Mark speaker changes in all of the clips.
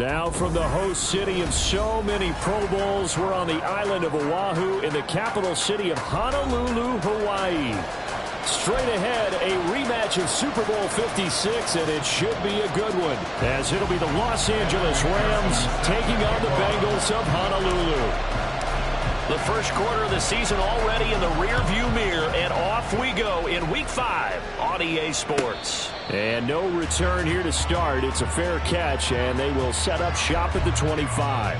Speaker 1: Now from the host city of so many Pro Bowls, we're on the island of Oahu in the capital city of Honolulu, Hawaii. Straight ahead, a rematch of Super Bowl 56, and it should be a good one, as it'll be the Los Angeles Rams taking on the Bengals of Honolulu.
Speaker 2: The first quarter of the season already in the rearview mirror, and off we go in Week 5 on EA Sports.
Speaker 1: And no return here to start. It's a fair catch, and they will set up shop at the 25.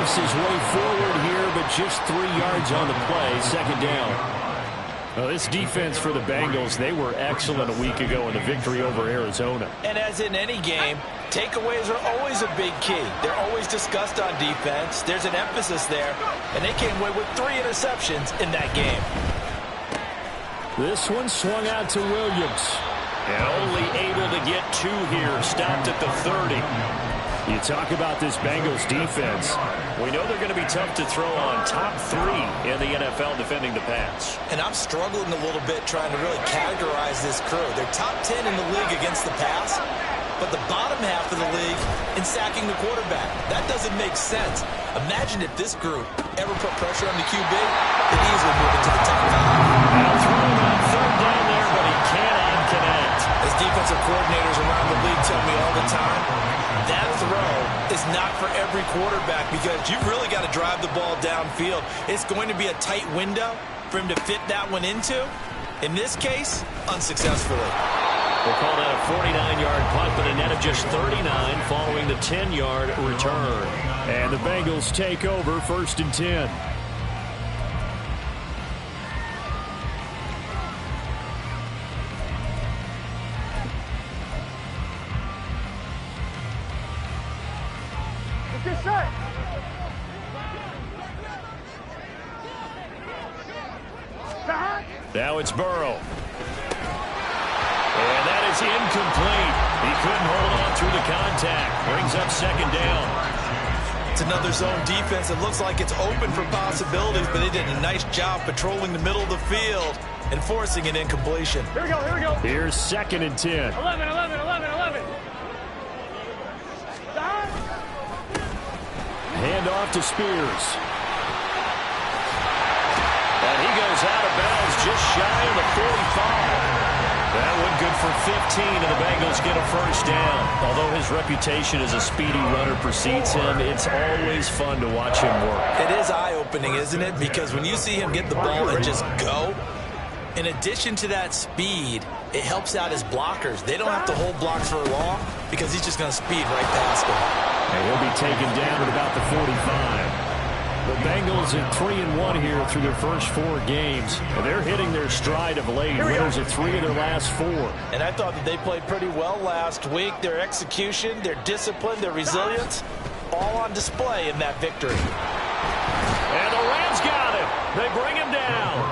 Speaker 1: His way forward here, but just 3 yards on the play. Second down. Well, this defense for the Bengals, they were excellent a week ago in the victory over Arizona.
Speaker 3: And as in any game, takeaways are always a big key. They're always discussed on defense. There's an emphasis there, and they came away with 3 interceptions in that game.
Speaker 1: This one swung out to Williams.
Speaker 2: And only able to get 2 here. Stopped at the 30.
Speaker 1: You talk about this Bengals defense.
Speaker 2: We know they're going to be tough to throw on top 3 in the NFL defending the pass.
Speaker 3: And I'm struggling a little bit trying to really categorize this crew. They're top 10 in the league against the pass, but the bottom half of the league in sacking the quarterback. That doesn't make sense. Imagine if this group ever put pressure on the QB, they'd easily move it to the top 5.
Speaker 2: Now throwing on third down there, but he cannot connect.
Speaker 3: As defensive coordinators around the league tell me all the time, that throw is not for every quarterback because you've really got to drive the ball downfield. It's going to be a tight window for him to fit that one into. In this case, unsuccessfully.
Speaker 2: We'll call that a 49-yard punt, but a net of just 39 following the 10-yard return.
Speaker 1: And the Bengals take over 1st and 10.
Speaker 2: Now it's Burrow. And that is incomplete. He couldn't hold on through the contact. Brings up 2nd down.
Speaker 3: It's another zone defense. It looks like it's open for possibilities, but they did a nice job patrolling the middle of the field and forcing an incompletion.
Speaker 4: Here we go, here we go.
Speaker 1: Here's 2nd and 10.
Speaker 4: 11.
Speaker 1: Hand off to Spears.
Speaker 2: And he goes out of bounds just shy of the 45. That one good for 15, and the Bengals get a 1st down. Although his reputation as a speedy runner precedes him, it's always fun to watch him work.
Speaker 3: It is eye-opening, isn't it? Because when you see him get the ball and just go, in addition to that speed, it helps out his blockers. They don't have to hold blocks for long because he's just going to speed right past them.
Speaker 1: And he'll be taken down at about the 45. The Bengals at 3-1 here through their first 4 games. And they're hitting their stride of late. Winners of 3 of their last 4.
Speaker 3: And I thought that they played pretty well last week. Their execution, their discipline, their resilience, all on display in that victory.
Speaker 2: And the Rams got him. They bring him down.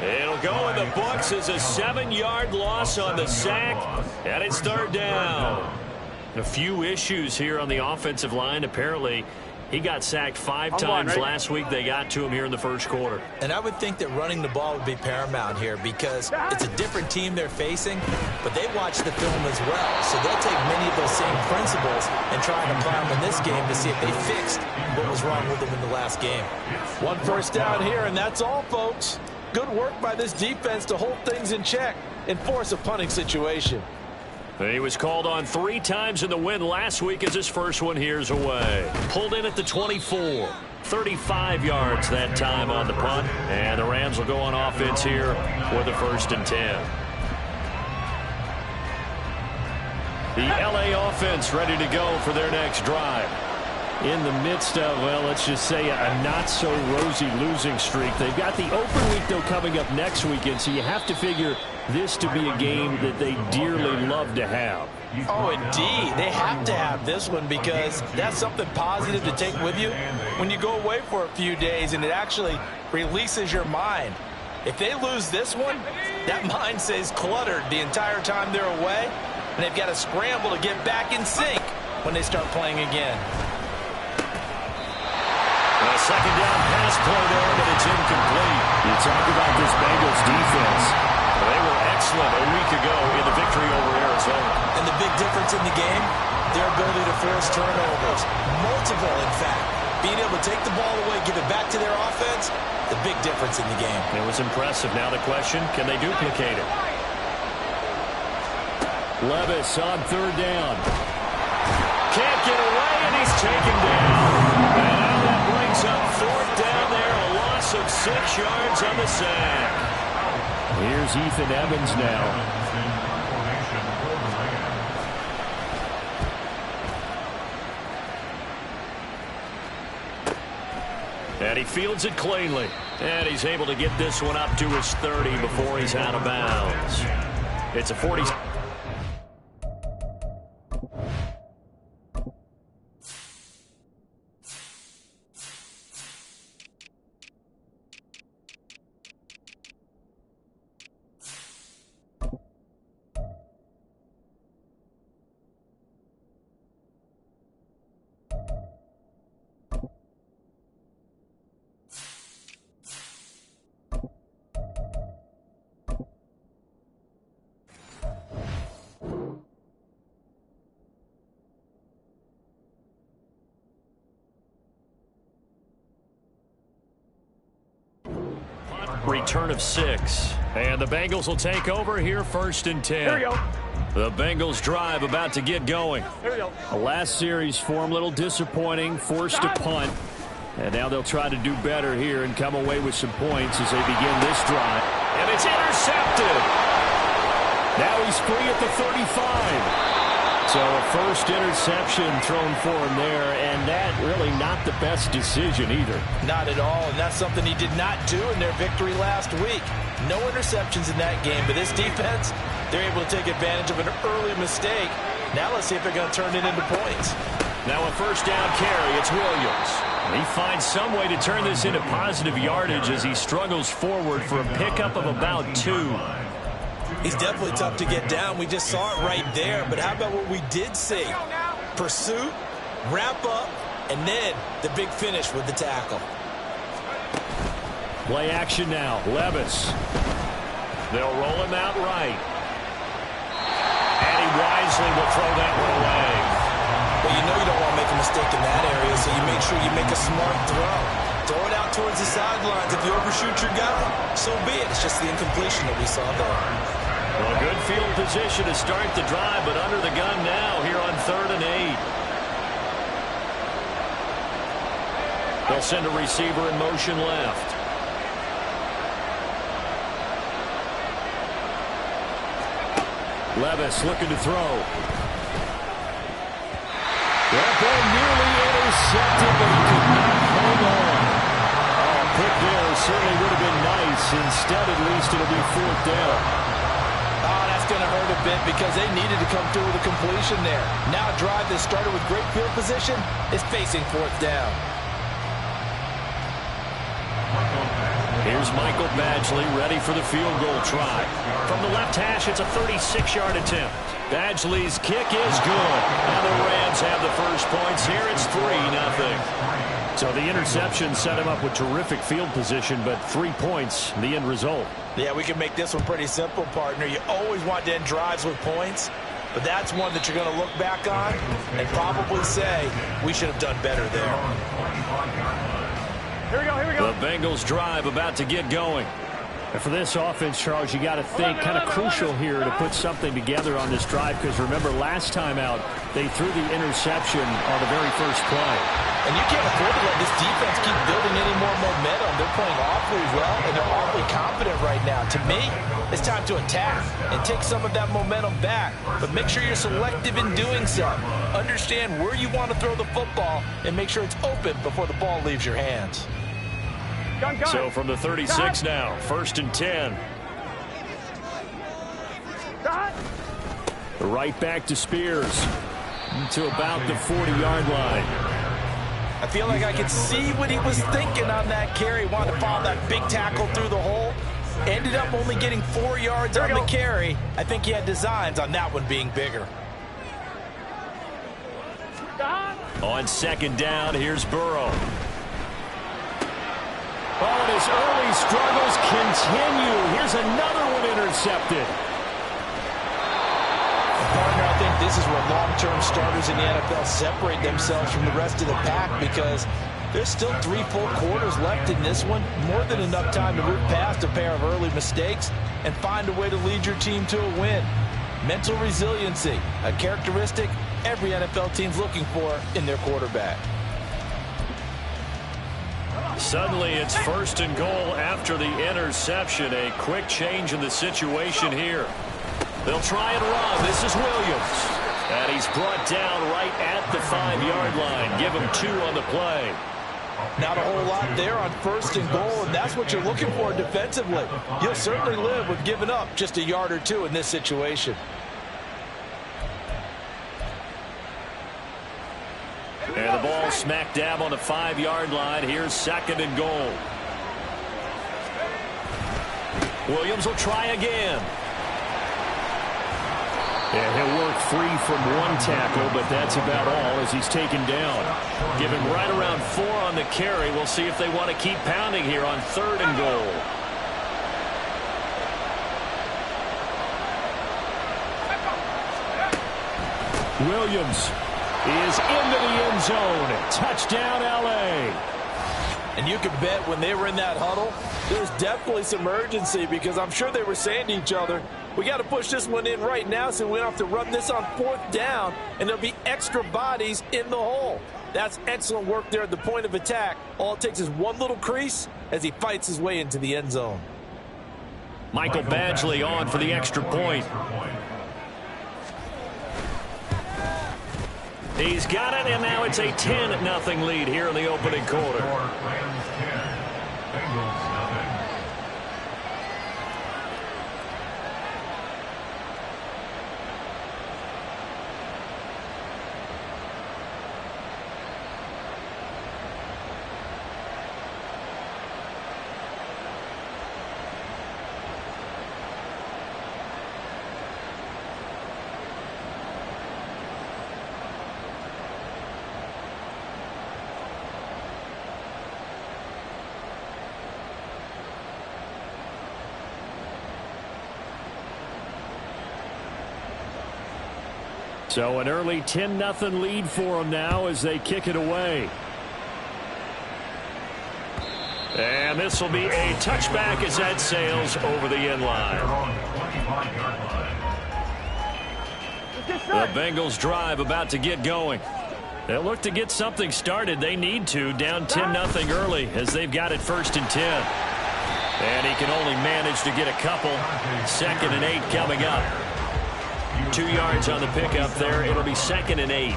Speaker 2: It'll go in the books as a 7-yard loss on the sack. And it's 3rd down. A few issues here on the offensive line. Apparently, he got sacked 5 times last week. They got to him here in the first quarter.
Speaker 3: And I would think that running the ball would be paramount here because it's a different team they're facing, but they watch the film as well. So they'll take many of those same principles and try and apply them in this game to see if they fixed what was wrong with them in the last game. 1 first down here, and that's all, folks. Good work by this defense to hold things in check and force a punting situation.
Speaker 2: He was called on 3 times in the win last week as his first one here's away. Pulled in at the 24. 35 yards that time on the punt. And the Rams will go on offense here with a 1st and 10. The LA offense ready to go for their next drive.
Speaker 1: In the midst of, well, let's just say a not-so-rosy losing streak. They've got the open week, though, coming up next weekend, so you have to figure this to be a game that they dearly love to have.
Speaker 3: Oh, indeed. They have to have this one because that's something positive to take with you when you go away for a few days, and it actually releases your mind. If they lose this one, that mind stays cluttered the entire time they're away, and they've got to scramble to get back in sync when they start playing again.
Speaker 1: A second down pass play there, but it's incomplete. You talk about this Bengals defense. They were excellent a week ago in the victory over Arizona.
Speaker 3: And the big difference in the game, their ability to force turnovers. Multiple, in fact. Being able to take the ball away, give it back to their offense, the big difference in the game.
Speaker 1: It was impressive. Now the question, can they duplicate it? Levis on third down. Can't get away, and he's taken down. And now that brings up fourth down there, a loss of 6 yards on the sack. Here's Ethan Evans now. And he fields it cleanly. And he's able to get this one up to his 30 before he's out of bounds. It's a 40. Return of 6. And the Bengals will take over here, 1st and 10.
Speaker 4: Here we go.
Speaker 1: The Bengals drive about to get going.
Speaker 4: Here we go.
Speaker 1: The last series form a little disappointing, forced a punt. And now they'll try to do better here and come away with some points as they begin this drive. And it's intercepted. Now he's free at the 35. So a first interception thrown for him there, and that really not the best decision either.
Speaker 3: Not at all, and that's something he did not do in their victory last week. No interceptions in that game, but this defense, they're able to take advantage of an early mistake. Now let's see if they're going to turn it into points.
Speaker 1: Now a first down carry, it's Williams. He finds some way to turn this into positive yardage as he struggles forward for a pickup of about 2.
Speaker 3: He's definitely tough to get down. We just saw it right there. But how about what we did see? Pursuit, wrap up, and then the big finish with the tackle.
Speaker 1: Play action now. Levis. They'll roll him out right. And he wisely will throw that one away.
Speaker 3: Well, you know you don't want to make a mistake in that area, so you make sure you make a smart throw. Throw it out towards the sidelines. If you overshoot your guy, so be it. It's just the incompletion that we saw there.
Speaker 1: Well, good field position to start the drive, but under the gun now here on 3rd and 8. They'll send a receiver in motion left. Levis looking to throw. That ball nearly intercepted, but he could not hold on. Oh, pick there certainly would have been nice. Instead, at least, it'll be 4th down.
Speaker 3: Oh, that's going to hurt a bit because they needed to come through with a completion there. Now a drive that started with great field position is facing 4th down.
Speaker 1: Here's Michael Badgley ready for the field goal try. From the left hash, it's a 36-yard attempt. Badgley's kick is good. And the Rams have the first points here. It's 3-0. So the interception set him up with terrific field position, but 3 points, the end result.
Speaker 3: Yeah, we can make this one pretty simple, partner. You always want to end drives with points, but that's one that you're going to look back on and probably say, we should have done better there.
Speaker 4: Here we go, here we go.
Speaker 1: The Bengals drive about to get going. And for this offense, Charles, you got to think kind of crucial here to put something together on this drive, because remember, last time out, they threw the interception on the very first play.
Speaker 3: And you can't afford to let this defense keep building any more momentum. They're playing awfully well, and they're awfully confident right now. To me, it's time to attack and take some of that momentum back. But make sure you're selective in doing so. Understand where you want to throw the football and make sure it's open before the ball leaves your hands.
Speaker 1: So from the 36 now, 1st and 10. Right back to Spears to about the 40-yard line.
Speaker 3: I feel like I could see what he was thinking on that carry. Wanted to follow that big tackle through the hole. ended up only getting 4 yards on the carry. I think he had designs on that one being bigger.
Speaker 1: On second down, here's Burrow. Oh, and his early struggles continue. Here's another one intercepted.
Speaker 3: Partner, I think this is where long-term starters in the NFL separate themselves from the rest of the pack, because there's still 3 full quarters left in this one. More than enough time to move past a pair of early mistakes and find a way to lead your team to a win. Mental resiliency, a characteristic every NFL team's looking for in their quarterback.
Speaker 1: Suddenly it's 1st and goal after the interception. A quick change in the situation here. They'll try and run. This is Williams. And he's brought down right at the 5-yard line. Give him 2 on the play.
Speaker 3: Not a whole lot there on 1st and goal, and that's what you're looking for defensively. You'll certainly live with giving up just a yard or 2 in this situation.
Speaker 1: And the ball smack dab on the 5-yard line. Here's 2nd and goal. Williams will try again. And he'll work free from 1 tackle, but that's about all as he's taken down. Give him right around 4 on the carry. We'll see if they want to keep pounding here on 3rd and goal. Williams is into the end zone. Touchdown, L.A.
Speaker 3: And you can bet when they were in that huddle, there's definitely some urgency, because I'm sure they were saying to each other, we got to push this one in right now so we don't have to run this on 4th down, and there'll be extra bodies in the hole. That's excellent work there at the point of attack. All it takes is one little crease as he fights his way into the end zone.
Speaker 1: Michael Badgley on for the extra point. He's got it, and now it's a 10-0 lead here in the opening quarter. So an early 10-0 lead for them now as they kick it away. And this will be a touchback as that sails over the end line. The Bengals drive about to get going. They'll look to get something started. They need to, down 10-0 early as they've got it 1st and 10. And he can only manage to get a couple. 2nd and 8 coming up. 2 yards on the pickup there. It'll be 2nd and 8.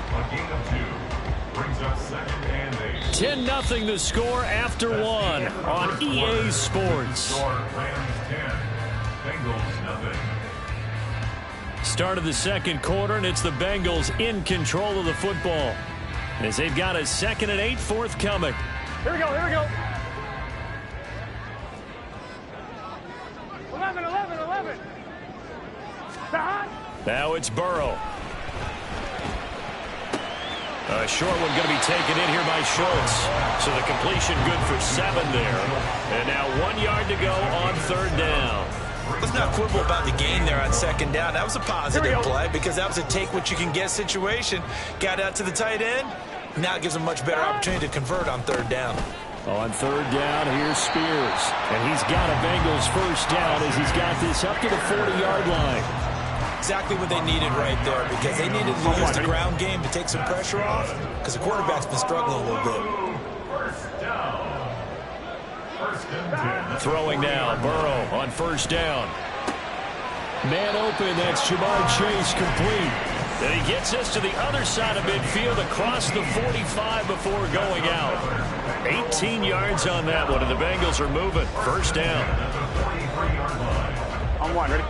Speaker 1: 10-0 the score after 1 on EA Sports. Start of the 2nd quarter, and it's the Bengals in control of the football as they've got a 2nd and 8 forthcoming.
Speaker 4: Here we go, here we go. 11.
Speaker 1: Now it's Burrow. A short one going to be taken in here by Schultz. So the completion good for 7 there. And now 1 yard to go on 3rd down.
Speaker 3: Let's not quibble about the gain there on 2nd down. That was a positive play because that was a take-what-you-can-get situation. Got out to the tight end. Now it gives him a much better opportunity to convert on 3rd down.
Speaker 1: On 3rd down, here's Spears. And he's got a Bengals 1st down as he's got this up to the 40-yard line.
Speaker 3: Exactly what they needed right there, because they needed to use the ground game to take some pressure off, because the quarterback's been struggling a little bit.
Speaker 1: Throwing now, Burrow on 1st down. Man open, that's Ja'Marr Chase complete. And he gets us to the other side of midfield across the 45 before going out. 18 yards on that one, and the Bengals are moving. 1st down.
Speaker 4: On 1, ready?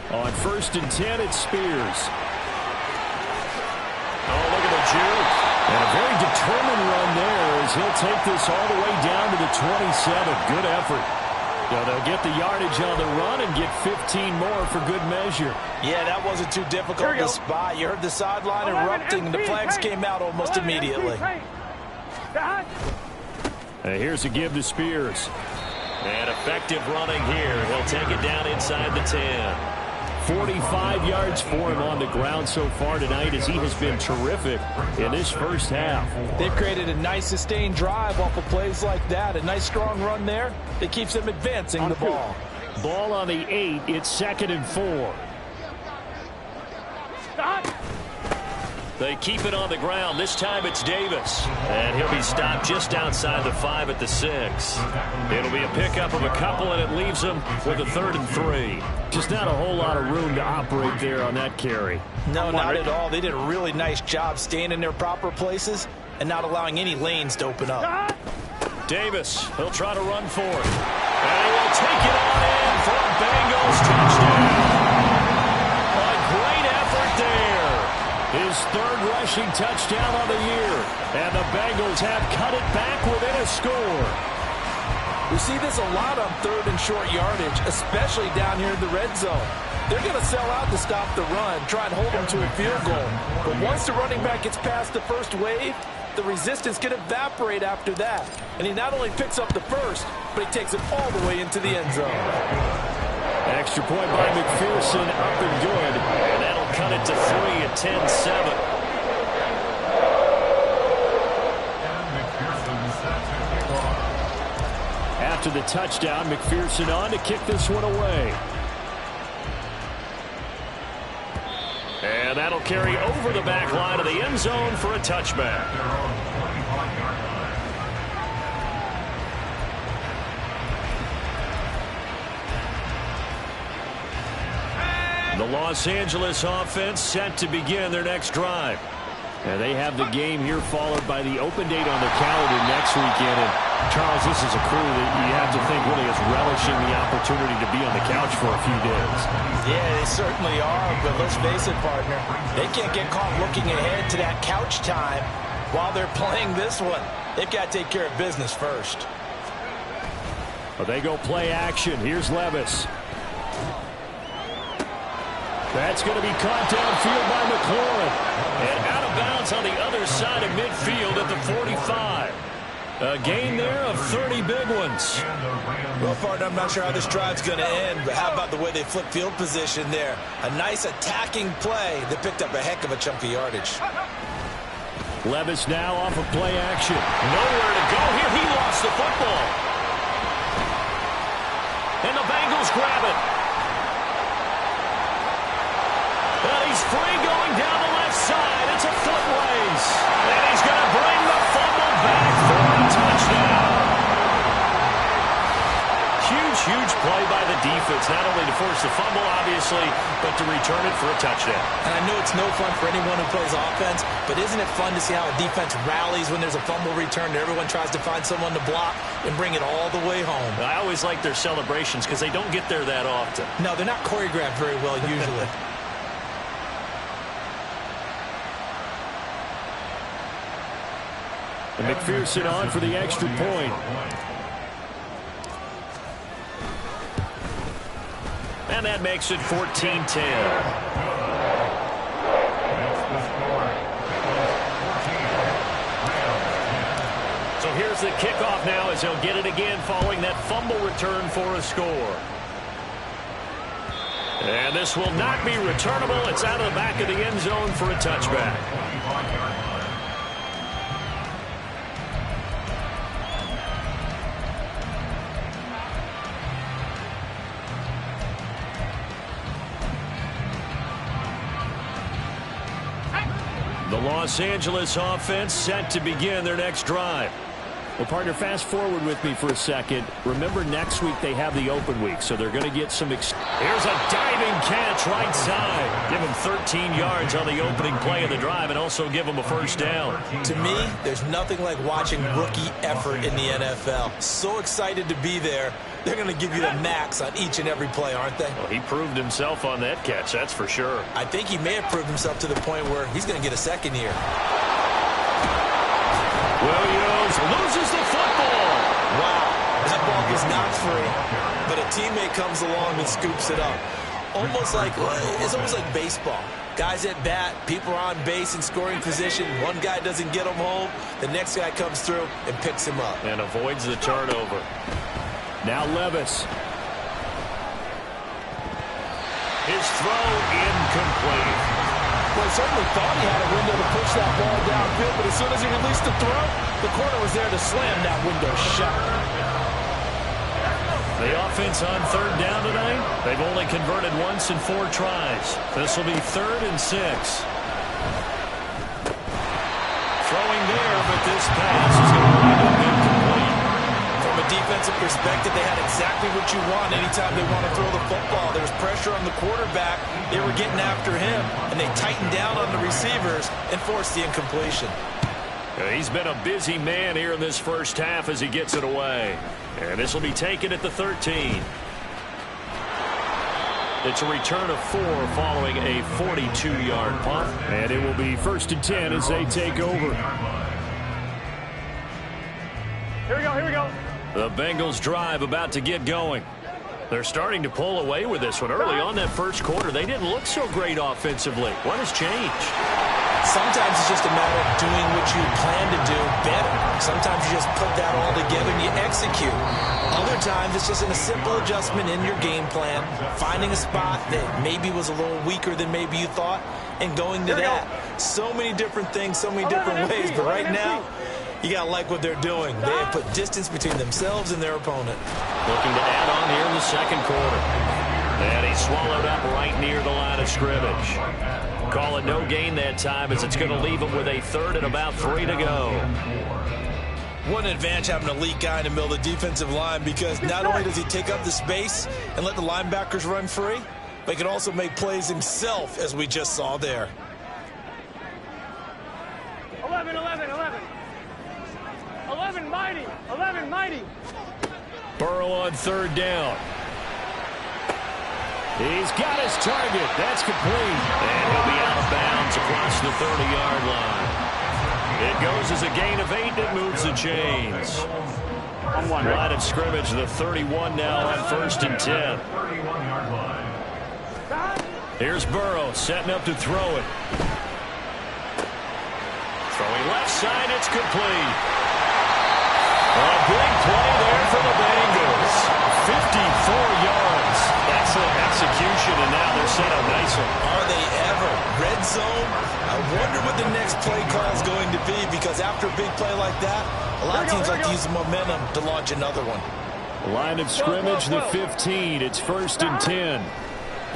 Speaker 1: On 1st and 10, it's Spears. Oh, look at the juke. And a very determined run there as as he'll take this all the way down to the 27. Good effort. Now they'll get the yardage on the run and get 15 more for good measure.
Speaker 3: Yeah, that wasn't too difficult to spot. You heard the sideline erupting, and the flags came out almost immediately.
Speaker 1: Here's a give to Spears.
Speaker 2: And effective running here. He'll take it down inside the 10.
Speaker 1: 45 yards for him on the ground so far tonight as he has been terrific in this first half.
Speaker 3: They've created a nice sustained drive off of plays like that. A nice strong run there that keeps them advancing the ball.
Speaker 1: Ball on the 8. It's 2nd and 4.
Speaker 2: They keep it on the ground. This time it's Davis. And he'll be stopped just outside the 5 at the 6. It'll be a pickup of a couple, and it leaves them with a 3rd and 3.
Speaker 1: Just not a whole lot of room to operate there on that carry.
Speaker 3: No, not at all. They did a really nice job staying in their proper places and not allowing any lanes to open up.
Speaker 2: Davis, he'll try to run for it. And he will take it on in for a Bengals touchdown. A great effort there.
Speaker 1: His 3rd rushing touchdown on the year. And the Bengals have cut it back within a score.
Speaker 3: We see this a lot on 3rd and short yardage, especially down here in the red zone. They're going to sell out to stop the run, try and hold them to a field goal. But once the running back gets past the first wave, the resistance can evaporate after that. And he not only picks up the first, but he takes it all the way into the end zone.
Speaker 1: Extra point by McPherson, up and good.
Speaker 2: And that'll cut it to 3 at 10-7.
Speaker 1: After the touchdown, McPherson on to kick this one away.
Speaker 2: And that'll carry over the back line of the end zone for a touchback. The Los Angeles offense set to begin their next drive.
Speaker 1: And they have the game here followed by the open date on the calendar next weekend. And Charles, this is a crew that you have to think really is relishing the opportunity to be on the couch for a few days.
Speaker 3: Yeah, they certainly are, but let's face it, partner. They can't get caught looking ahead to that couch time while they're playing this one. They've got to take care of business first.
Speaker 1: Well, they go play action. Here's Levis. That's going to be caught downfield by McLaurin.
Speaker 2: And out of bounds on the other side of midfield at the 45. A gain there of 30 big ones.
Speaker 3: Well, partner, I'm not sure how this drive's going to end, but how about the way they flip field position there? A nice attacking play that picked up a heck of a chunk of yardage.
Speaker 1: Levis now off of play action.
Speaker 2: Nowhere to go here. He lost the football. And the Bengals grab it. And he's free going down the left side. It's a foot race. And he's going to bring the fumble back for a touchdown. Huge play by the defense, not only to force the fumble, obviously, but to return it for a touchdown.
Speaker 3: And I know it's no fun for anyone who plays offense, but isn't it fun to see how a defense rallies when there's a fumble return and everyone tries to find someone to block and bring it all the way home?
Speaker 2: I always like their celebrations because they don't get there that often.
Speaker 3: No, they're not choreographed very well usually.
Speaker 1: And McPherson on for the extra point.
Speaker 2: And that makes it 14-10. So here's the kickoff now as he'll get it again following that fumble return for a score. And this will not be returnable. It's out of the back of the end zone for a touchback. The Los Angeles offense set to begin their next drive.
Speaker 1: Well, partner, fast forward with me for a second. Remember, next week they have the open week, so they're going to get some...
Speaker 2: Here's a diving catch right side. Give him 13 yards on the opening play of the drive and also give him a first down.
Speaker 3: To me, there's nothing like watching rookie effort in the NFL. So excited to be there. They're going to give you the max on each and every play, aren't they?
Speaker 2: Well, he proved himself on that catch, that's for sure.
Speaker 3: I think he may have proved himself to the point where he's going to get a second year.
Speaker 2: Williams
Speaker 3: free, but a teammate comes along and scoops it up. It's almost like baseball. Guys at bat, people are on base in scoring position. One guy doesn't get him home. The next guy comes through and picks him up.
Speaker 1: And avoids the turnover. Now Levis. His throw incomplete.
Speaker 3: Well, he certainly thought he had a window to push that ball downfield, but as soon as he released the throw, the corner was there to slam that window shut.
Speaker 1: The offense on third down tonight, they've only converted once in 4 tries. This will be 3rd and 6. Throwing there, but this pass is going to wind up incomplete.
Speaker 3: From a defensive perspective, they had exactly what you want anytime they want to throw the football. There was pressure on the quarterback. They were getting after him, and they tightened down on the receivers and forced the incompletion.
Speaker 1: He's been a busy man here in this first half as he gets it away. And this will be taken at the 13. It's a return of 4 following a 42-yard punt. And it will be 1st and 10 as they take over.
Speaker 4: Here we go, here we go.
Speaker 1: The Bengals drive about to get going. They're starting to pull away with this one. Early on that first quarter, they didn't look so great offensively. What has changed?
Speaker 3: Sometimes it's just a matter of doing what you plan to do better. Sometimes you just put that all together and you execute. Other times it's just a simple adjustment in your game plan, finding a spot that maybe was a little weaker than maybe you thought, and going to that. So many different things, so many different ways, but right now, you got to like what they're doing. They have put distance between themselves and their opponent.
Speaker 1: Looking to add on here in the second quarter. And he's swallowed up right near the line of scrimmage. Call it no gain that time as it's going to leave him with a 3rd and about 3 to go.
Speaker 3: What an advantage having an elite guy in the middle of the defensive line, because not only does he take up the space and let the linebackers run free, but he can also make plays himself, as we just saw there.
Speaker 4: 11, 11, 11. 11 mighty, 11 mighty.
Speaker 1: Burrow on 3rd down. He's got his target. That's complete. And he'll be out of bounds across the 30-yard line. It goes as a gain of 8 that moves the chains. Line of scrimmage, the 31 now on 1st and 10. Here's Burrow setting up to throw it. Throwing left side, it's complete. A big play there for the Bengals. 54 yards. Excellent execution, and now they're set up nicely.
Speaker 3: Are they ever? Red zone? I wonder what the next play call is going to be, because after a big play like that, a lot of teams like to use the momentum to launch another one.
Speaker 1: Line of scrimmage, the 15. It's 1st and 10.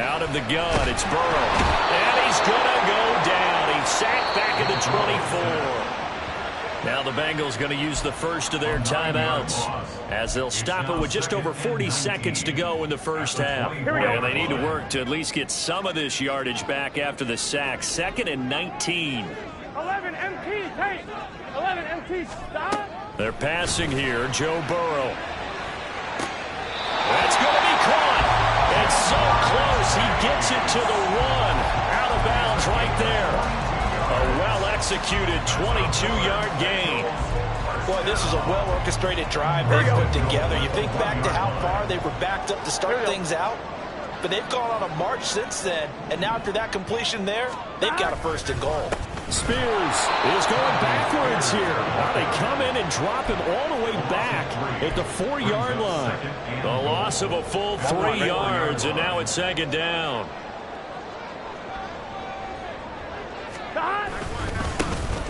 Speaker 1: Out of the gun, it's Burrow. And he's going to go down. He's sacked back at the 24. Now the Bengals going to use the first of their timeouts as they'll stop it with just over 40 seconds to go in the first half. And they need to work to at least get some of this yardage back after the sack. 2nd and 19.
Speaker 4: 11 MT, hey, 11 MT, stop.
Speaker 1: They're passing here, Joe Burrow. That's going to be caught. It's so close. He gets it to the 1. Out of bounds right there. A well-executed 22-yard gain.
Speaker 3: Boy, this is a well-orchestrated drive they've put together. You think back to how far they were backed up to start things out, but they've gone on a march since then, and now after that completion there, they've got a 1st and goal.
Speaker 1: Spears is going backwards here. They come in and drop him all the way back at the 4-yard line. The loss of a full 3 yards, and now it's 2nd down.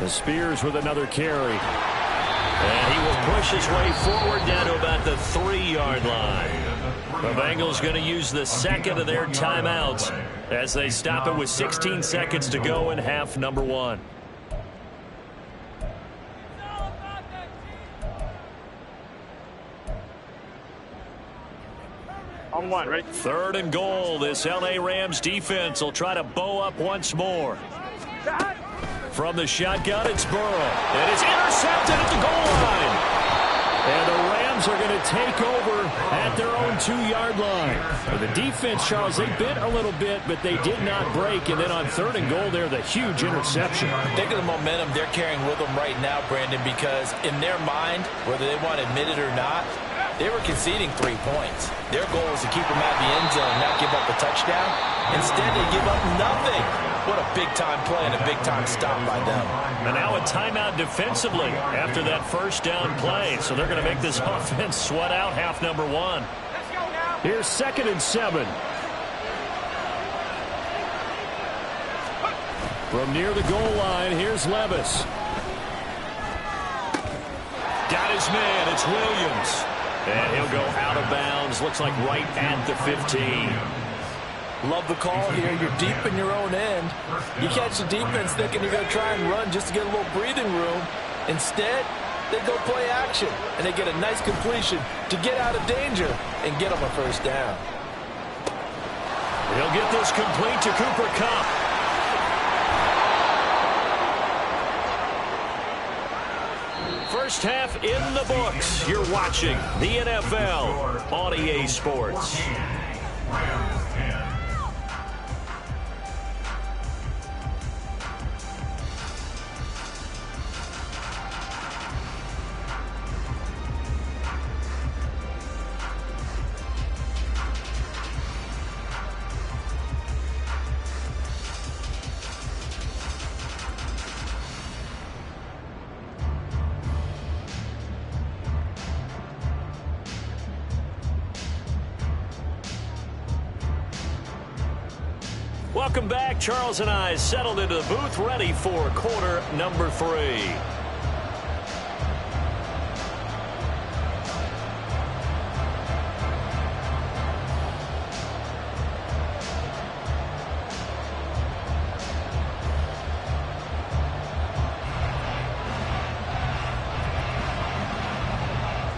Speaker 1: The Spears with another carry. And he will push his way forward down to about the 3-yard line. The Bengals going to use the 2nd of their timeouts as they stop it with 16 seconds to go in half number 1.
Speaker 4: On 1, ready?
Speaker 1: 3rd and goal. This L.A. Rams defense will try to bow up once more. From the shotgun, it's Burrow. And it's intercepted at the goal line. And the Rams are going to take over at their own 2-yard line. The defense, Charles, they bit a little bit, but they did not break. And then on 3rd and goal there, the huge interception.
Speaker 3: Think of the momentum they're carrying with them right now, Brandon, because in their mind, whether they want to admit it or not, They were conceding 3 points. Their goal was to keep them at the end zone and not give up a touchdown. Instead, they give up nothing. What a big-time play and a big-time stop by them.
Speaker 1: And now a timeout defensively after that first down play. So they're going to make this offense sweat out half number one. Here's 2nd and 7. From near the goal line, here's Levis. Got his man. It's Williams. And he'll go out of bounds. Looks like right at the 15.
Speaker 3: Love the call here. You're deep in your own end. You catch the defense thinking you're going to try and run just to get a little breathing room. Instead, they go play action, and they get a nice completion to get out of danger and get them a first down.
Speaker 1: He'll get this complete to Cooper Kupp. First half in the books. You're watching the NFL on EA Sports. Welcome back. Charles and I settled into the booth, ready for quarter number 3.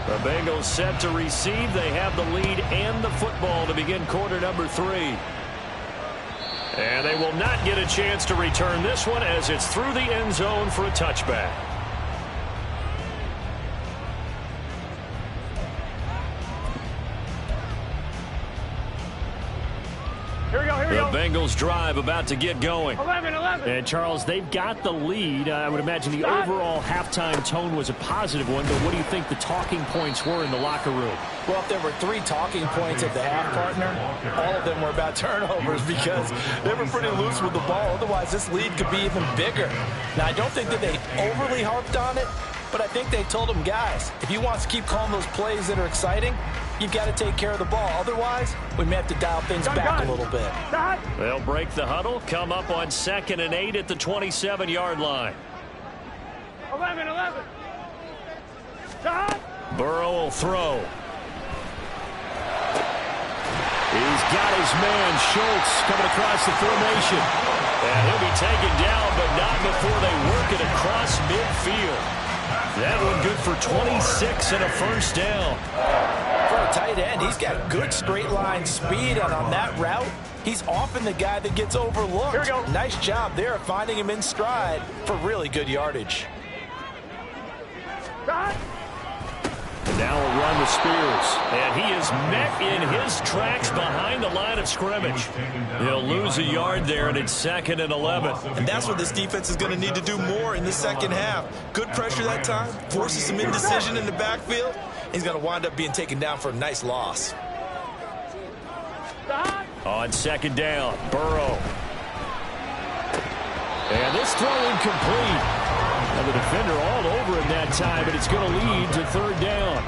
Speaker 1: The Bengals set to receive. They have the lead and the football to begin quarter number 3. And they will not get a chance to return this one as it's through the end zone for a touchback. The Bengals drive about to get going.
Speaker 4: 11.
Speaker 1: And Charles, they've got the lead. I would imagine the overall halftime tone was a positive one, but what do you think the talking points were in the locker room?
Speaker 3: Well, if there were 3 talking points at the half, partner, all of them were about turnovers because they were pretty loose with the ball. Otherwise, this lead could be even bigger. Now, I don't think that they overly harped on it, but I think they told them, guys, if you want to keep calling those plays that are exciting, you've got to take care of the ball. Otherwise, we may have to dial things back a little bit.
Speaker 1: They'll break the huddle, come up on 2nd and 8 at the 27-yard line.
Speaker 4: 11.
Speaker 1: Burrow will throw. He's got his man, Schultz, coming across the formation. And he'll be taken down, but not before they work it across midfield. That one good for 26 and a first down.
Speaker 3: For a tight end, he's got good straight line speed, and on that route, he's often the guy that gets overlooked.
Speaker 4: Here we go.
Speaker 3: Nice job there finding him in stride for really good yardage.
Speaker 1: Now a run to Spears, and he is met in his tracks behind the line of scrimmage. He'll lose a yard there, and it's 2nd and 11.
Speaker 3: And that's what this defense is going to need to do more in the second half. Good pressure that time, forces some indecision in the backfield. He's going to wind up being taken down for a nice loss.
Speaker 1: On 2nd down, Burrow. And this throw incomplete. And the defender all over him that time, but it's going to lead to 3rd down.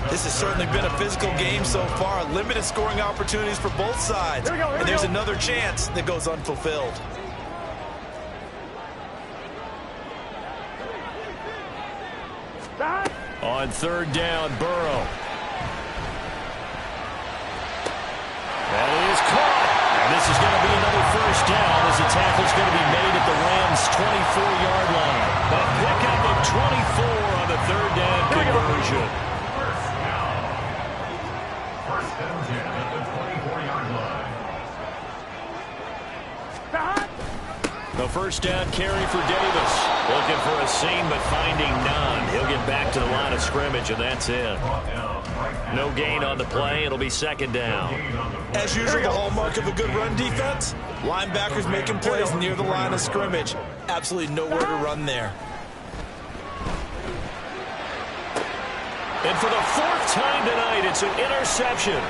Speaker 3: This has certainly been a physical game so far. Limited scoring opportunities for both sides. And there's another chance that goes unfulfilled.
Speaker 1: On 3rd down, Burrow. That is caught. And this is going to be another first down as the tackle's going to be made at the Rams' 24-yard line. A pickup of 24 on the 3rd down conversion.
Speaker 5: First and 10 at the 24-yard line.
Speaker 1: The first down carry for Davis. Looking for a seam, but finding none. He'll get back to the line of scrimmage, and that's it. No gain on the play. It'll be 2nd down.
Speaker 3: As usual, the hallmark of a good run defense, linebackers making plays near the line of scrimmage. Absolutely nowhere to run there.
Speaker 1: And for the fourth time tonight, it's an interception.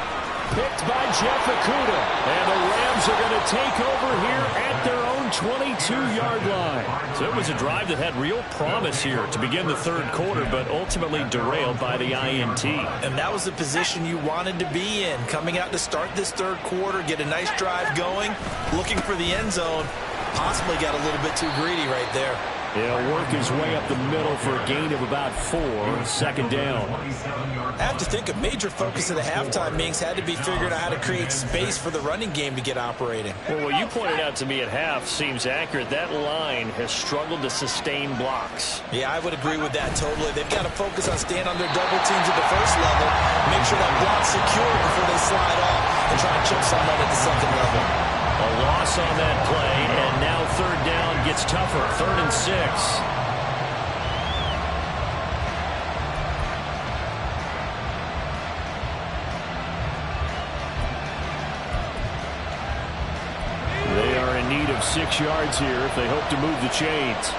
Speaker 1: Picked by Jeff Okudah. And the Rams are going to take over here at their own 22-yard line. So it was a drive that had real promise here to begin the third quarter, but ultimately derailed by the INT.
Speaker 3: And that was the position you wanted to be in. Coming out to start this third quarter, get a nice drive going, looking for the end zone. Possibly got a little bit too greedy right there.
Speaker 1: He'll work his way up the middle for a gain of about 4, second down.
Speaker 3: I have to think a major focus of the halftime meetings had to be figuring out how to create space for the running game to get operating.
Speaker 1: Well, what you pointed out to me at half seems accurate. That line has struggled to sustain blocks.
Speaker 3: Yeah, I would agree with that totally. They've got to focus on staying on their double teams at the first level, make sure that block's secure before they slide off and try and chip someone at the second level.
Speaker 1: A loss on that play, and now third down gets tougher. 3rd and 6. They are in need of 6 yards here if they hope to move the chains.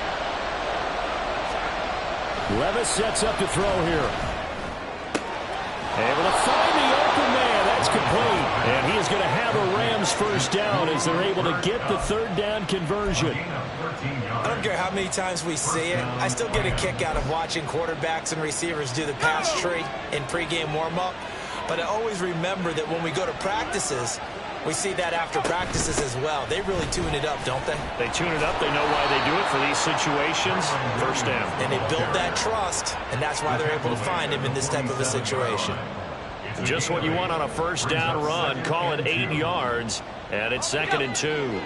Speaker 1: Levis sets up to throw here. Able to find the open man. That's complete. And he is going to have a Rams first down as they're able to get the third down conversion.
Speaker 3: I don't care how many times we see it. I still get a kick out of watching quarterbacks and receivers do the pass tree in pregame warm-up. But I always remember that when we go to practices, we see that after practices as well. They really tune it up, don't they?
Speaker 1: They tune it up. They know why they do it for these situations. First down.
Speaker 3: And they build that trust, and that's why they're able to find him in this type of a situation.
Speaker 1: Just what you want on a first down run. Call it 8 yards, and it's 2nd and 2.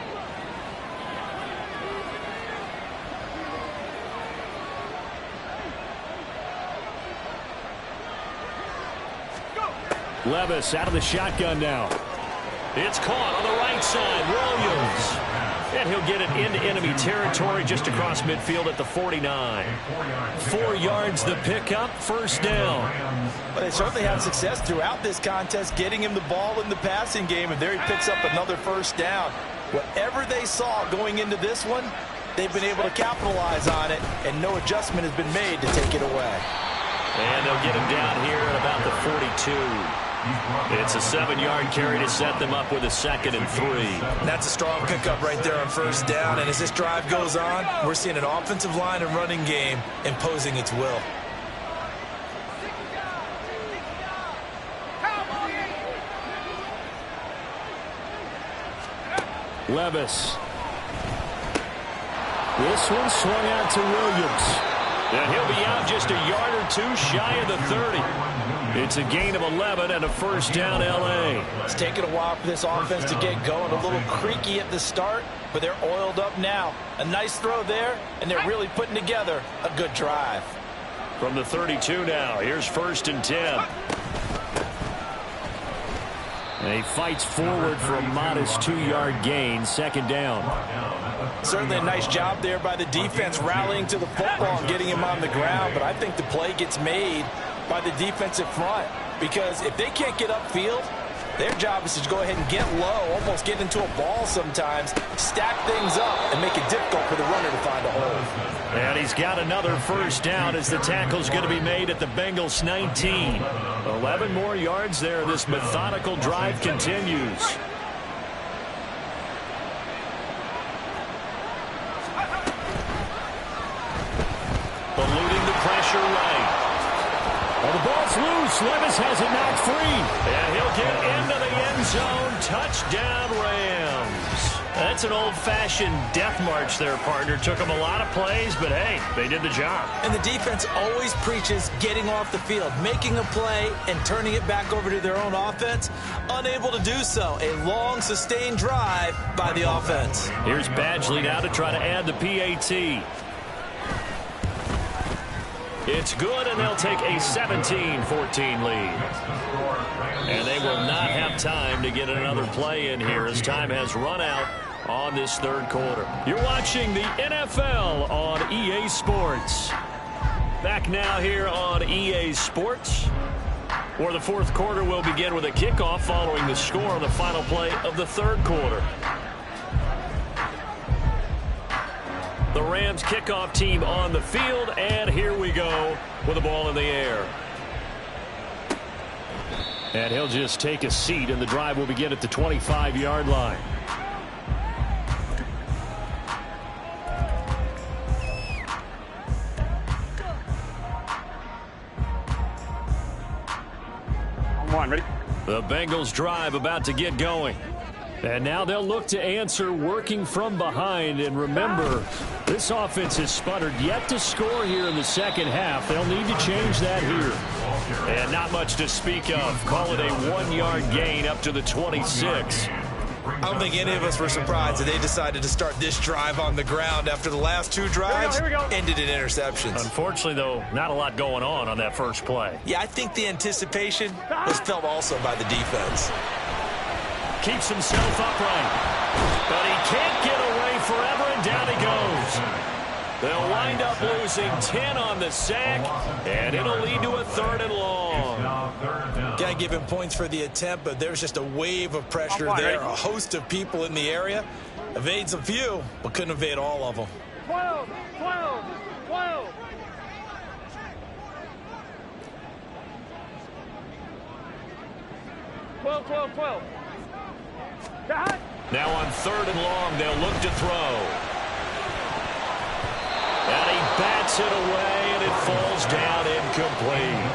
Speaker 1: Levis out of the shotgun now. It's caught on the right side. Williams. And he'll get it into enemy territory just across midfield at the 49. 4 yards the pickup, first down.
Speaker 3: But they certainly had success throughout this contest getting him the ball in the passing game, and there he picks up another first down. Whatever they saw going into this one, they've been able to capitalize on it, and no adjustment has been made to take it away.
Speaker 1: And they'll get him down here at about the 42. It's a 7-yard carry to set them up with a 2nd and 3.
Speaker 3: That's a strong pickup right there on first down. And as this drive goes on, we're seeing an offensive line and running game imposing its will.
Speaker 1: Levis. This one swung out to Williams. And he'll be out just a yard or 2 shy of the 30. It's a gain of 11 and a first down, L.A.
Speaker 3: It's taken a while for this offense to get going. A little creaky at the start, but they're oiled up now. A nice throw there, and they're really putting together a good drive.
Speaker 1: From the 32 now, here's 1st and 10. And he fights forward for a modest 2-yard gain, 2nd down.
Speaker 3: Certainly a nice job there by the defense rallying to the football and getting him on the ground, but I think the play gets made by the defensive front, because if they can't get upfield, their job is to go ahead and get low, almost get into a ball sometimes, stack things up, and make it difficult for the runner to find a hole.
Speaker 1: And he's got another first down as the tackle's going to be made at the Bengals 19. 11 more yards there. This methodical drive continues. Eluding the pressure right. Well, the ball's loose. Levis has it knocked free. And he'll get into the end zone. Touchdown, Rams. That's an old-fashioned death march there, partner. Took them a lot of plays, but, hey, they did the job.
Speaker 3: And the defense always preaches getting off the field, making a play, and turning it back over to their own offense. Unable to do so. A long, sustained drive by the offense.
Speaker 1: Here's Badgley now to try to add the PAT. It's good, and they'll take a 17-14 lead. And they will not have time to get another play in here as time has run out on this third quarter. You're watching the NFL on EA Sports. Back now here on EA Sports, where the fourth quarter will begin with a kickoff following the score on the final play of the third quarter. The Rams kickoff team on the field, and here we go with the ball in the air. And he'll just take a seat, and the drive will begin at the 25-yard line.
Speaker 4: Ready?
Speaker 1: The Bengals drive about to get going. And now they'll look to answer working from behind. And remember, this offense has sputtered yet to score here in the second half. They'll need to change that here.
Speaker 2: And not much to speak of. Call it a 1-yard gain up to the 26.
Speaker 3: I don't think any of us were surprised that they decided to start this drive on the ground after the last 2 drives
Speaker 4: Here we go.
Speaker 3: ended in interceptions.
Speaker 1: Unfortunately, though, not a lot going on that first play.
Speaker 3: Yeah, I think the anticipation was felt also by the defense.
Speaker 1: Keeps himself upright.
Speaker 2: But he can't get away forever, and down he goes. They'll wind up losing 10 on the sack, and it'll lead to a 3rd and long.
Speaker 3: Can't give him points for the attempt, but there's just a wave of pressure there. A host of people in the area. Evades a few, but couldn't evade all of them.
Speaker 4: 12, 12, 12.
Speaker 2: Now on 3rd and long, they'll look to throw. And he bats it away, and it falls down incomplete.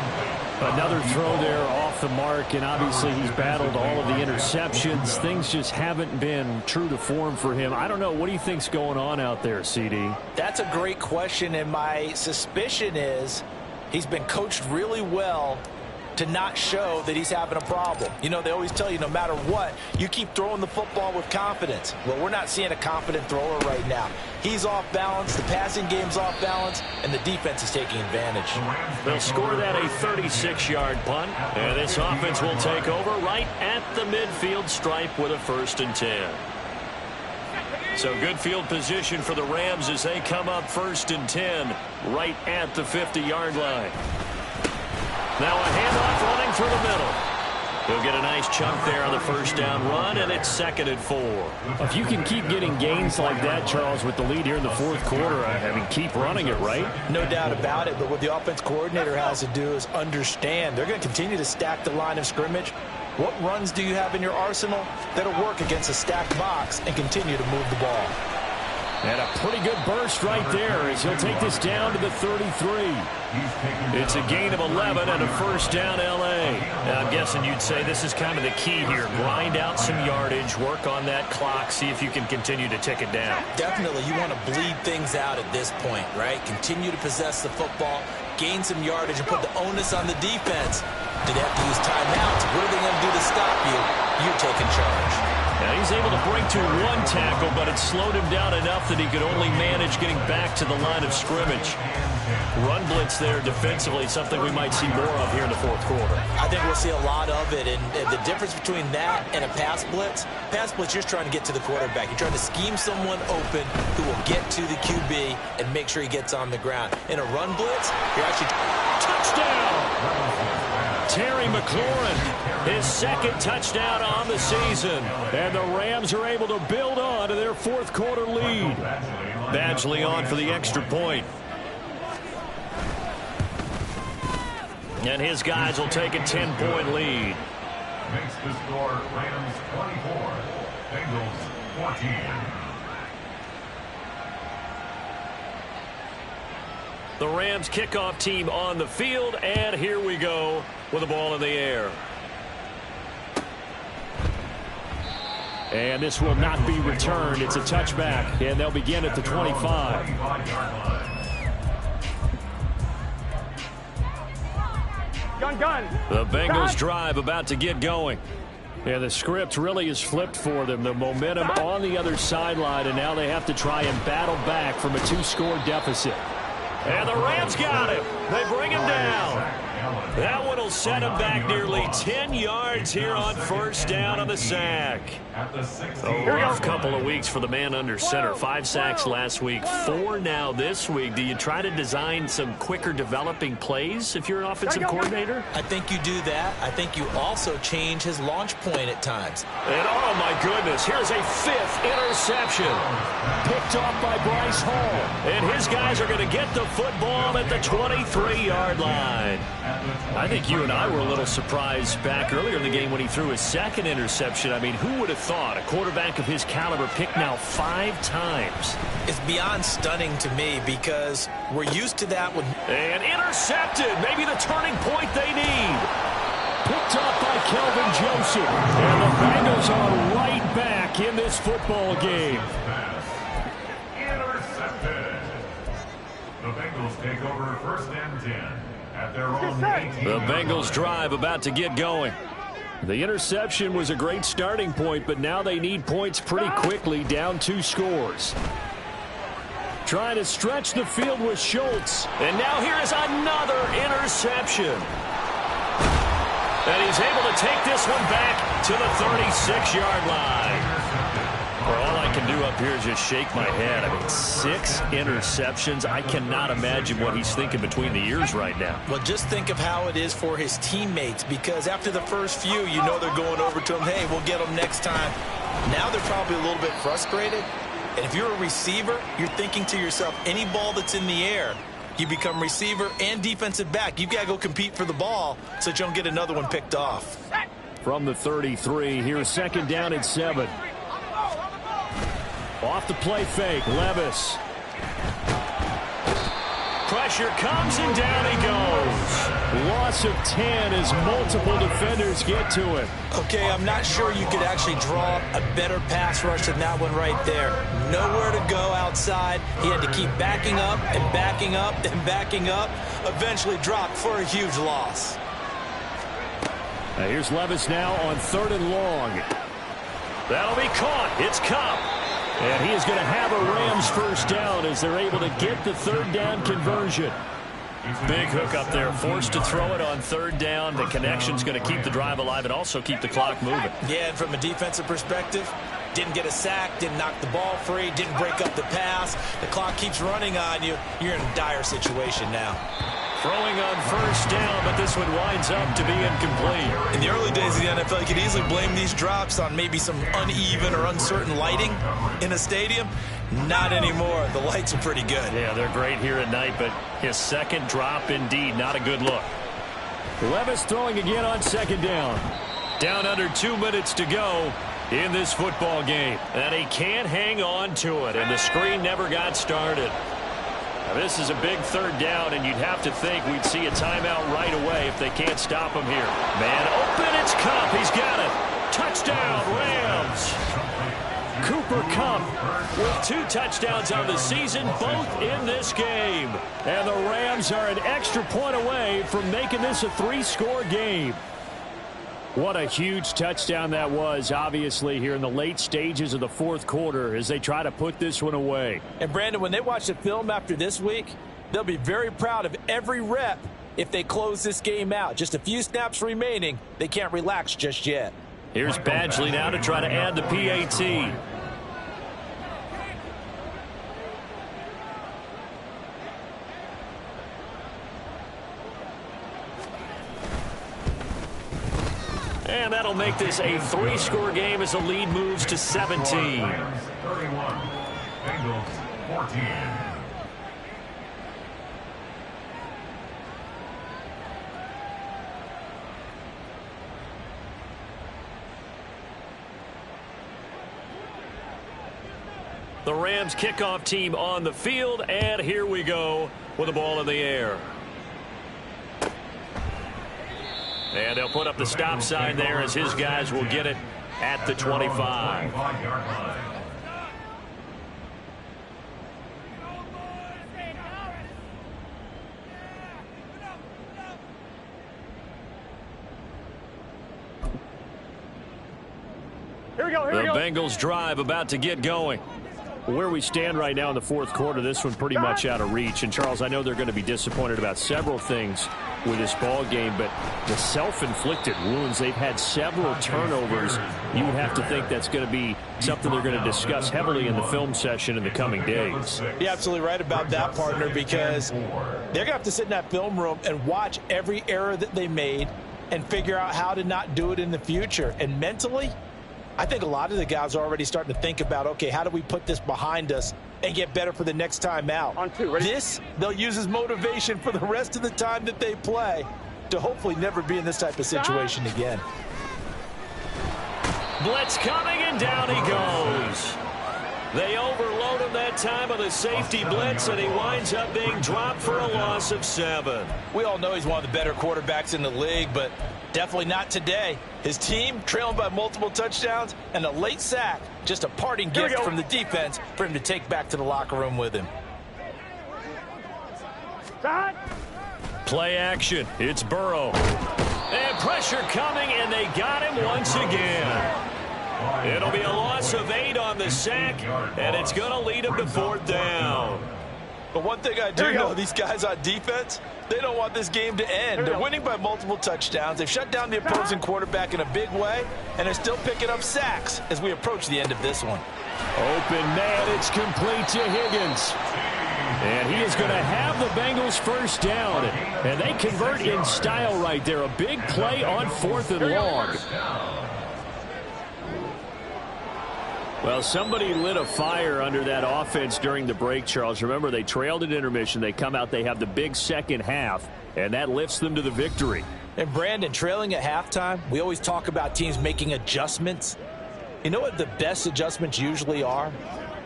Speaker 1: Another throw there off the mark, and obviously he's battled all of the interceptions. Things just haven't been true to form for him. I don't know. What do you think's going on out there, CD?
Speaker 3: That's a great question, and my suspicion is he's been coached really well to not show that he's having a problem. You know, they always tell you no matter what, you keep throwing the football with confidence. Well, we're not seeing a confident thrower right now. He's off balance, the passing game's off balance, and the defense is taking advantage.
Speaker 2: They'll score that a 36-yard punt, and this offense will take over right at the midfield stripe with a 1st and 10. So good field position for the Rams as they come up 1st and 10 right at the 50-yard line. Now a handoff running through the middle. He'll get a nice chunk there on the 1st down run, and it's 2nd and 4.
Speaker 1: If you can keep getting gains like that, Charles, with the lead here in the 4th quarter, I mean, keep running it, right?
Speaker 3: No doubt about it, but what the offense coordinator has to do is understand they're going to continue to stack the line of scrimmage. What runs do you have in your arsenal that'll work against a stacked box and continue to move the ball?
Speaker 1: And a pretty good burst right there as he'll take this down to the 33.
Speaker 2: It's a gain of 11 and a 1st down L.A. Now, I'm guessing you'd say this is kind of the key here. Grind out some yardage, work on that clock, see if you can continue to tick it down.
Speaker 3: Definitely, you want to bleed things out at this point, right? Continue to possess the football, gain some yardage, and put the onus on the defense. Do they have to use timeouts? What are they going to do to stop you? You're taking charge.
Speaker 2: Now he's able to break to 1 tackle, but it slowed him down enough that he could only manage getting back to the line of scrimmage. Run blitz there defensively, something we might see more of here in the 4th quarter.
Speaker 3: I think we'll see a lot of it, and the difference between that and a pass blitz, you're just trying to get to the quarterback. You're trying to scheme someone open who will get to the QB and make sure he gets on the ground. In a run blitz, you're actually...
Speaker 2: Touchdown! Terry McLaurin, his 2nd touchdown on the season.
Speaker 1: And the Rams are able to build on to their 4th quarter lead.
Speaker 2: Badgley on for the extra point. And his guys will take a 10-point lead.
Speaker 5: Makes the score Rams 24, Bengals 14.
Speaker 2: The Rams kickoff team on the field, and here we go with the ball in the air.
Speaker 1: And this will not be returned. It's a touchback, and they'll begin at the 25.
Speaker 4: Gun.
Speaker 1: The Bengals drive about to get going. And the script really is flipped for them. The momentum on the other sideline, and now they have to try and battle back from a 2-score deficit.
Speaker 2: And the Rams got him. They bring him down. That one will set him back nearly 10 yards here on 1st down on the sack. A rough couple of weeks for the man under center. 5 sacks last week, 4 now this week. Do you try to design some quicker developing plays if you're an offensive coordinator?
Speaker 3: I think you do that. I think you also change his launch point at times.
Speaker 2: And oh my goodness, here's a 5th interception. Picked off by Bryce Hall. And his guys are going to get the football at the 23-yard line. I
Speaker 1: I think you and I were a little surprised back earlier in the game when he threw his second interception. I mean, who would have thought a quarterback of his caliber picked now 5 times?
Speaker 3: It's beyond stunning to me because we're used to that with...
Speaker 1: And intercepted. Maybe the turning point they need. Picked up by Kelvin Joseph. And the Bengals are right back in this football game.
Speaker 5: Intercepted. The Bengals take over 1st and 10 at their own 18.
Speaker 1: The Bengals drive about to get going. The interception was a great starting point, but now they need points pretty quickly, down 2 scores. Trying to stretch the field with Schultz. And now here is another interception. And he's able to take this one back to the 36-yard line. Well, all I can do up here is just shake my head. I mean, 6 interceptions. I cannot imagine what he's thinking between the ears right now.
Speaker 3: Well, just think of how it is for his teammates, because after the first few, you know they're going over to him, hey, we'll get them next time. Now they're probably a little bit frustrated. And if you're a receiver, you're thinking to yourself, any ball that's in the air, you become receiver and defensive back. You've got to go compete for the ball so that you don't get another one picked off.
Speaker 1: From the 33, here's 2nd down and 7. Off the play fake, Levis. Pressure comes and down he goes. Loss of 10 as multiple defenders get to him.
Speaker 3: Okay, I'm not sure you could actually draw a better pass rush than that one right there. Nowhere to go outside. He had to keep backing up and backing up and backing up. Eventually dropped for a huge loss.
Speaker 1: Now here's Levis now on 3rd and long. That'll be caught. It's Kupp. And he is going to have a Rams 1st down as they're able to get the 3rd down conversion. Big hook up there, forced to throw it on 3rd down. The connection's going to keep the drive alive and also keep the clock moving.
Speaker 3: Yeah, and from a defensive perspective, didn't get a sack, didn't knock the ball free, didn't break up the pass. The clock keeps running on you. You're in a dire situation now.
Speaker 1: Throwing on 1st down, but this one winds up to be incomplete.
Speaker 3: In the early days of the NFL, you could easily blame these drops on maybe some uneven or uncertain lighting in a stadium. Not anymore. The lights are pretty good.
Speaker 1: Yeah, they're great here at night, but his 2nd drop, indeed, not a good look. Levis throwing again on 2nd down. Down under 2 minutes to go in this football game. And he can't hang on to it, and the screen never got started. Now, this is a big 3rd down, and you'd have to think we'd see a timeout right away if they can't stop him here. Man open, it's Kupp. He's got it. Touchdown, Rams. Cooper Kupp with 2 touchdowns on the season, both in this game. And the Rams are an extra point away from making this a 3-score game. What a huge touchdown that was, obviously, here in the late stages of the 4th quarter as they try to put this one away.
Speaker 3: And, Brandon, when they watch the film after this week, they'll be very proud of every rep if they close this game out. Just a few snaps remaining. They can't relax just yet.
Speaker 1: Here's Badgley now to try to add the PAT. And that'll make this a 3-score game as the lead moves to 17.
Speaker 5: 31. Bengals 14.
Speaker 1: The Rams kickoff team on the field, and here we go with the ball in the air. And they'll put up the stop sign there as his guys will get it at the 25.
Speaker 4: Here we go, here we
Speaker 1: The
Speaker 4: go.
Speaker 1: Bengals drive about to get going. Where we stand right now in the 4th quarter, this one pretty much out of reach. And, Charles, I know they're going to be disappointed about several things with this ball game, but the self-inflicted wounds, they've had several turnovers. You would have to think that's going to be something they're going to discuss heavily in the film session in the coming days.
Speaker 3: You're absolutely right about that, partner, because they're going to have to sit in that film room and watch every error that they made and figure out how to not do it in the future. And mentally, I think a lot of the guys are already starting to think about, okay, how do we put this behind us and get better for the next time out?
Speaker 4: On 2, ready?
Speaker 3: This, they'll use as motivation for the rest of the time that they play. to hopefully never be in this type of situation again.
Speaker 2: Blitz coming, and down he goes. They overload him that time on the safety blitz, and he winds up being dropped for a loss of 7.
Speaker 3: We all know he's one of the better quarterbacks in the league, but definitely not today. His team trailing by multiple touchdowns and a late sack. Just a parting gift from the defense for him to take back to the locker room with him.
Speaker 1: Play action. It's Burrow.
Speaker 2: And pressure coming, and they got him once again. It'll be a loss of 8 on the sack, and it's going to lead him to 4th down.
Speaker 3: But one thing I do know, these guys on defense, they don't want this game to end. They're winning by multiple touchdowns. They've shut down the opposing quarterback in a big way, and they're still picking up sacks as we approach the end of this one.
Speaker 1: Open man, it's complete to Higgins. And he is going to have the Bengals first down. And they convert in style right there. A big play on 4th and long. Well, somebody lit a fire under that offense during the break, Charles. Remember, they trailed at intermission. They come out, they have the big second half, and that lifts them to the victory.
Speaker 3: And, Brandon, trailing at halftime, we always talk about teams making adjustments. You know what the best adjustments usually are?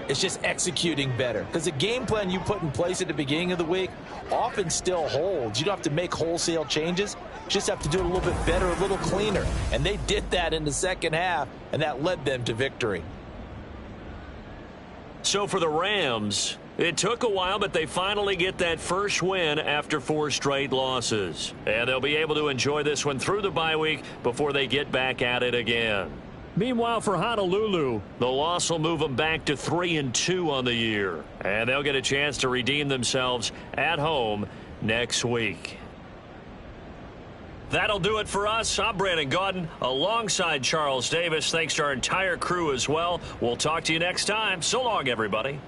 Speaker 3: It's just executing better. Because the game plan you put in place at the beginning of the week often still holds. You don't have to make wholesale changes. You just have to do it a little bit better, a little cleaner. And they did that in the second half, and that led them to victory.
Speaker 2: So for the Rams, it took a while, but they finally get that first win after 4 straight losses. And they'll be able to enjoy this one through the bye week before they get back at it again.
Speaker 1: Meanwhile, for Honolulu,
Speaker 2: the loss will move them back to 3-2 on the year. And they'll get a chance to redeem themselves at home next week. That'll do it for us. I'm Brandon Gaudin alongside Charles Davis. Thanks to our entire crew as well. We'll talk to you next time. So long, everybody.